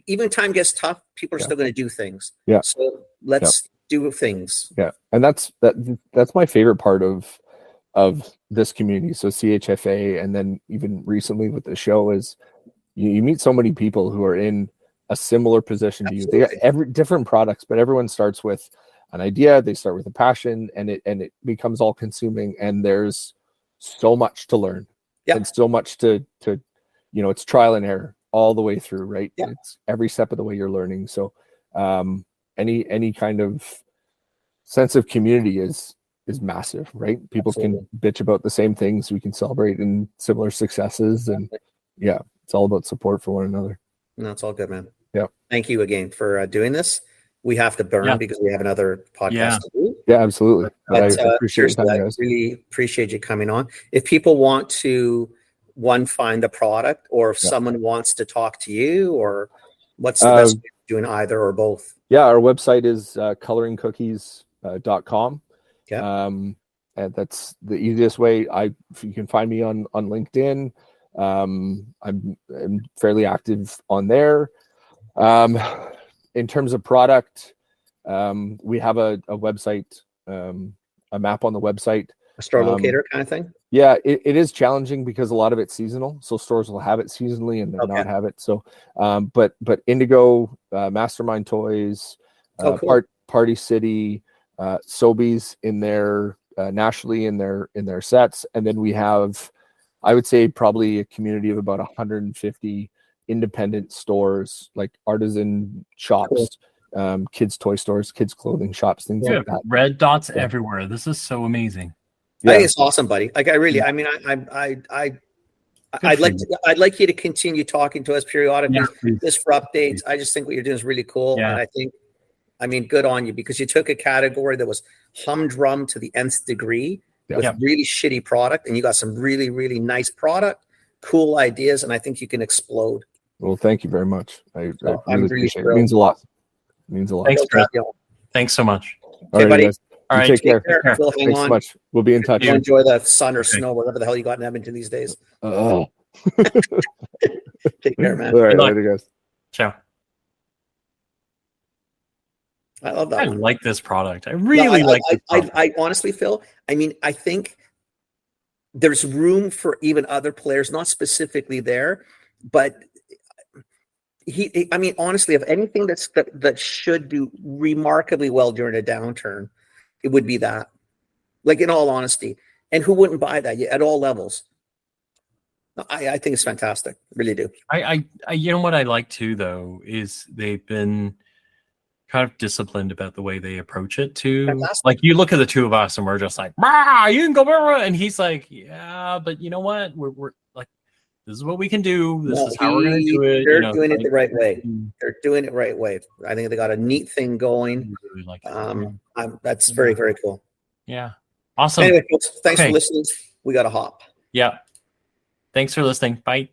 even time gets tough. People are still going to do things. Yeah. So let's do things. Yeah, and that's my favorite part of this community. So CHFA, and then even recently with the show, is you meet so many people who are in a similar position to you. They got every different products, but everyone starts with an idea. They start with a passion, and it becomes all consuming. And there's so much to learn, and so much to it's trial and error all the way through, right? Yeah. It's every step of the way you're learning. So any kind of sense of community is massive, right? People can bitch about the same things. We can celebrate in similar successes, and it's all about support for one another. No, it's all good, man. Yeah. Thank you again for doing this. We have to burn because we have another podcast to do. Yeah, absolutely. But, I appreciate I really appreciate you coming on. If people want to find the product, or if someone wants to talk to you, or what's the best way of doing either or both? Yeah, our website is coloringcookies.com. and that's the easiest way. You can find me on LinkedIn. I'm fairly active on there. In terms of product, we have a website, a map on the website, A store locator kind of thing. Yeah, it is challenging because a lot of it's seasonal. So stores will have it seasonally and then not have it. So, but Indigo, Mastermind Toys, Cool. Party City, Sobeys in their nationally in their sets, and then we have, I would say, probably a community of about 150 independent stores, like artisan shops, kids toy stores, kids clothing shops, things like that. Red dots everywhere. This is so amazing. I think it's awesome, buddy. Like I really, I mean, I'd like you to continue talking to us periodically, just for updates. I just think what you're doing is really cool, and I think, I mean, good on you, because you took a category that was humdrum to the nth degree with really shitty product, and you got some really, really nice product, cool ideas, and I think you can explode. Well, thank you very much. I really appreciate it. It means a lot. It means a lot. Thanks, Chris. Thanks so much. Okay, buddy. All right, take care. We'll hang Thanks on. so much. We'll be in touch. Enjoy the sun or snow, whatever the hell you got in Edmonton these days. Take care, man. All right, later, guys. Ciao. I love that. I like this product. I really like this product. I honestly, Phil, I mean, I think there's room for even other players, not specifically there, but I mean, honestly, if anything that should do remarkably well during a downturn, it would be that. Like, in all honesty. And who wouldn't buy that at all levels? I think it's fantastic. I really do. I you know what I like too, though, is they've been kind of disciplined about the way they approach it too. Fantastic. Like, you look at the two of us and we're just like, "Rah, you can go," and he's like, "Yeah, but you know what? We're like, this is what we can do. This is how we're going to do it." They're doing it the right way. They're doing it right way. I think they got a neat thing going. Really like it. That's very, very cool. Yeah. Awesome. Anyway, folks, thanks for listening. We got to hop. Yeah. Thanks for listening. Bye.